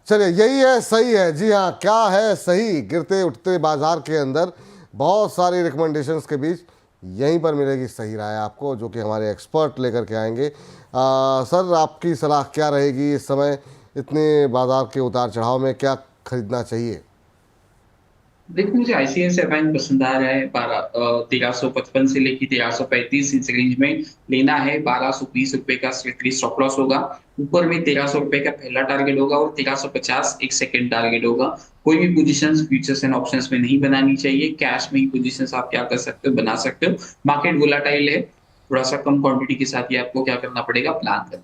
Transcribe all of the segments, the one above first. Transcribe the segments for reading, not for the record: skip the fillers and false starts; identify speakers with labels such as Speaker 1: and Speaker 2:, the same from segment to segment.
Speaker 1: चलिए, यही है सही है। जी हाँ, क्या है सही? गिरते उठते बाजार के अंदर बहुत सारी रिकमेंडेशंस के बीच यहीं पर मिलेगी सही राय आपको, जो कि हमारे एक्सपर्ट लेकर के आएंगे। सर, आपकी सलाह क्या रहेगी इस समय इतने बाजार के उतार चढ़ाव में? क्या खरीदना चाहिए?
Speaker 2: देखो, मुझे आईसीआईसीआई बैंक पसंद आ रहा है। 1355 से लेकर 1335 इस रेंज में लेना है। 1220 रुपए का स्ट्रिक्टली स्टॉप लॉस होगा। ऊपर में 1300 रुपए का पहला टारगेट होगा और 1350 एक सेकंड टारगेट होगा। कोई भी पोजीशंस फ्यूचर्स एंड ऑप्शंस में नहीं बनानी चाहिए। कैश में ही पोजीशंस आप क्या कर सकते हो, बना सकते हो। मार्केट वोलाटाइल है, थोड़ा सा कम क्वांटिटी के साथ ही आपको क्या करना पड़ेगा, प्लान करना।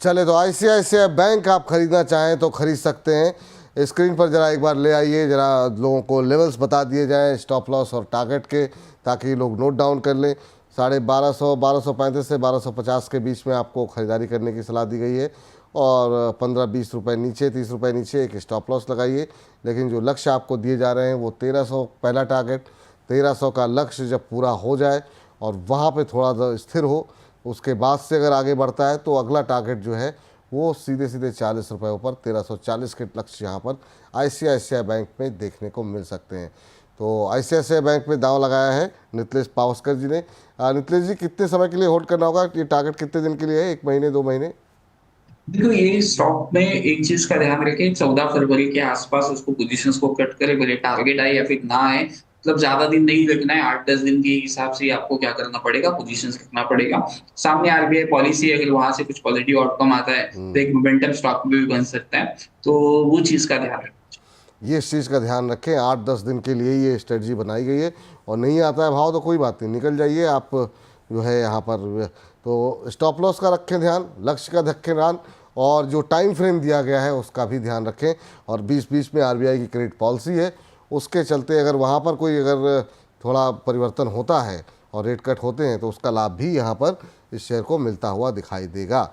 Speaker 1: चले, तो आईसीआईसीआई बैंक आप खरीदना चाहें तो खरीद सकते हैं। स्क्रीन पर जरा एक बार ले आइए, जरा लोगों को लेवल्स बता दिए जाएं स्टॉप लॉस और टारगेट के, ताकि लोग नोट डाउन कर लें। 1250, 1235 से 1250 के बीच में आपको ख़रीदारी करने की सलाह दी गई है, और 15-20 रुपये नीचे, 30 रुपये नीचे एक स्टॉप लॉस लगाइए। लेकिन जो लक्ष्य आपको दिए जा रहे हैं वो 1300 पहला टारगेट, 1300 का लक्ष्य जब पूरा हो जाए और वहाँ पे थोड़ा सा स्थिर हो, उसके बाद से अगर आगे बढ़ता है तो अगला टारगेट जो है वो सीधे सीधे 40 रुपये ऊपर 1340 के लक्ष्य यहाँ पर आईसीआईसीआई बैंक में देखने को मिल सकते हैं। तो आईसीआईसीआई बैंक में दांव लगाया है नीलेश पावस्कर जी ने। नीलेश जी, कितने समय के लिए होल्ड करना होगा? ये टारगेट कितने दिन के लिए है? 1 महीने, 2 महीने?
Speaker 2: देखो, ये स्टॉक में एक चीज का ध्यान रखें, 14 फरवरी के आसपास उसको पोजीशंस को कट करे, भले टारगेट आए या फिर ना आए। मतलब ज्यादा दिन नहीं रखना है। 8-10 दिन के हिसाब से आपको क्या करना पड़ेगा, पोजीशंस रखना पड़ेगा। सामने आरबीआई पॉलिसी, अगर वहां से कुछ पॉजिटिव आउटकम आता है तो एक मोमेंटम स्टॉक में भी बन सकता है। तो वो चीज का ध्यान रखें।
Speaker 1: ये इस चीज़ का ध्यान रखें, 8-10 दिन के लिए ये स्ट्रेटजी बनाई गई है। और नहीं आता है भाव तो कोई बात नहीं, निकल जाइए आप जो है यहाँ पर। तो स्टॉप लॉस का रखें ध्यान, लक्ष्य का रखें ध्यान, और जो टाइम फ्रेम दिया गया है उसका भी ध्यान रखें। और 20-20 में आरबीआई की क्रेडिट पॉलिसी है, उसके चलते अगर वहाँ पर कोई अगर थोड़ा परिवर्तन होता है और रेट कट होते हैं तो उसका लाभ भी यहाँ पर इस शेयर को मिलता हुआ दिखाई देगा।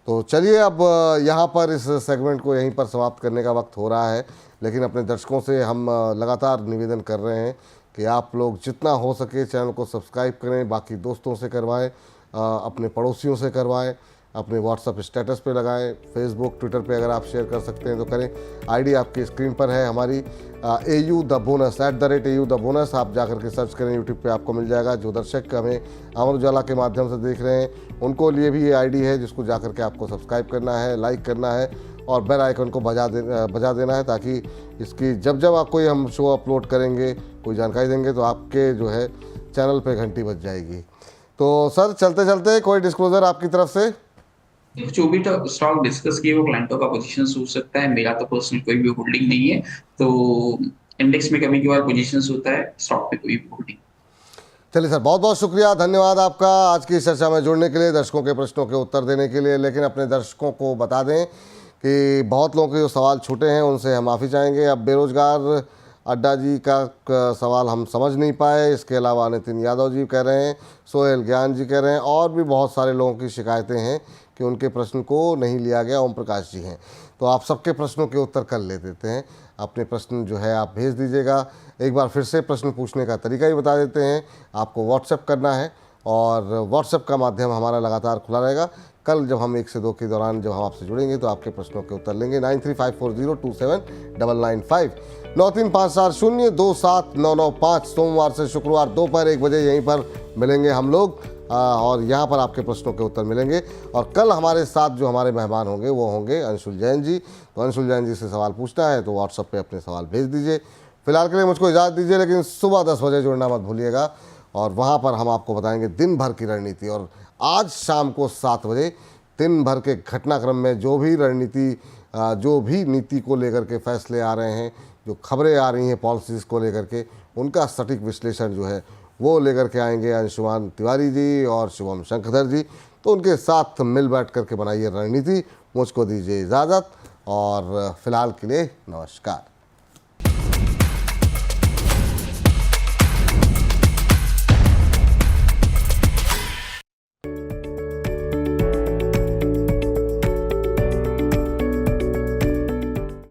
Speaker 1: तो चलिए, अब यहाँ पर इस सेगमेंट को यहीं पर समाप्त करने का वक्त हो रहा है। लेकिन अपने दर्शकों से हम लगातार निवेदन कर रहे हैं कि आप लोग जितना हो सके चैनल को सब्सक्राइब करें, बाकी दोस्तों से करवाएं, अपने पड़ोसियों से करवाएं, अपने व्हाट्सएप स्टेटस पे लगाएं, फेसबुक ट्विटर पे अगर आप शेयर कर सकते हैं तो करें। आईडी आपकी स्क्रीन पर है हमारी, AU the bonus, @AU the bonus. आप जाकर के सर्च करें, यूट्यूब पे आपको मिल जाएगा। जो दर्शक हमें अमर उजाला के माध्यम से देख रहे हैं उनको लिए भी ये आईडी है, जिसको जाकर के आपको सब्सक्राइब करना है, लाइक करना है और बेल आइकन को बजा देना है, ताकि इसकी जब जब आप कोई हम शो अपलोड करेंगे, कोई जानकारी देंगे तो आपके जो है चैनल पे घंटी बज जाएगी। तो सर, चलते चलते कोई डिस्क्लोजर आपकी तरफ से?
Speaker 2: जो भी स्टॉक डिस्कस किए वो क्लाइंटों का पोजीशन सूट सकता है। मेरा तो पर्सनल कोई भी होल्डिंग नहीं है। तो इंडेक्स में कभी कभार पोजीशन होता है, स्टॉक पे कोई भी होल्डिंग।
Speaker 1: चलिए सर, बहुत बहुत शुक्रिया, धन्यवाद आपका आज की चर्चा में जुड़ने के लिए, दर्शकों के प्रश्नों के उत्तर देने के लिए। लेकिन अपने दर्शकों को बता दें कि बहुत लोगों के जो सवाल छूटे हैं उनसे हम माफ़ी चाहेंगे। अब बेरोजगार अड्डा जी का सवाल हम समझ नहीं पाए, इसके अलावा नितिन यादव जी कह रहे हैं, सोहेल ज्ञान जी कह रहे हैं, और भी बहुत सारे लोगों की शिकायतें हैं कि उनके प्रश्न को नहीं लिया गया। ओम प्रकाश जी हैं, तो आप सबके प्रश्नों के उत्तर कल ले देते हैं। अपने प्रश्न जो है आप भेज दीजिएगा। एक बार फिर से प्रश्न पूछने का तरीका ही बता देते हैं। आपको व्हाट्सएप करना है और व्हाट्सएप का माध्यम हमारा लगातार खुला रहेगा। कल जब हम 1 से 2 के दौरान जब हम आपसे जुड़ेंगे तो आपके प्रश्नों के उत्तर लेंगे। 9354027995 9354027995 सोमवार से शुक्रवार दोपहर 1 बजे यहीं पर मिलेंगे हम लोग, और यहाँ पर आपके प्रश्नों के उत्तर मिलेंगे। और कल हमारे साथ जो हमारे मेहमान होंगे वो होंगे अंशुल जैन जी। तो अंशुल जैन जी से सवाल पूछना है तो व्हाट्सएप पे अपने सवाल भेज दीजिए। फिलहाल के लिए मुझको इजाज़त दीजिए, लेकिन सुबह 10 बजे जुड़ना मत भूलिएगा, और वहाँ पर हम आपको बताएंगे दिन भर की रणनीति। और आज शाम को 7 बजे दिन भर के घटनाक्रम में जो भी रणनीति, जो भी नीति को लेकर के फैसले आ रहे हैं, जो खबरें आ रही हैं पॉलिसीज़ को लेकर के, उनका सटीक विश्लेषण जो है वो लेकर के आएंगे अंशुमान तिवारी जी और शुभम शंखधर जी। तो उनके साथ मिल बैठ करके बनाइए रणनीति। मुझको दीजिए इजाज़त, और फिलहाल के लिए नमस्कार।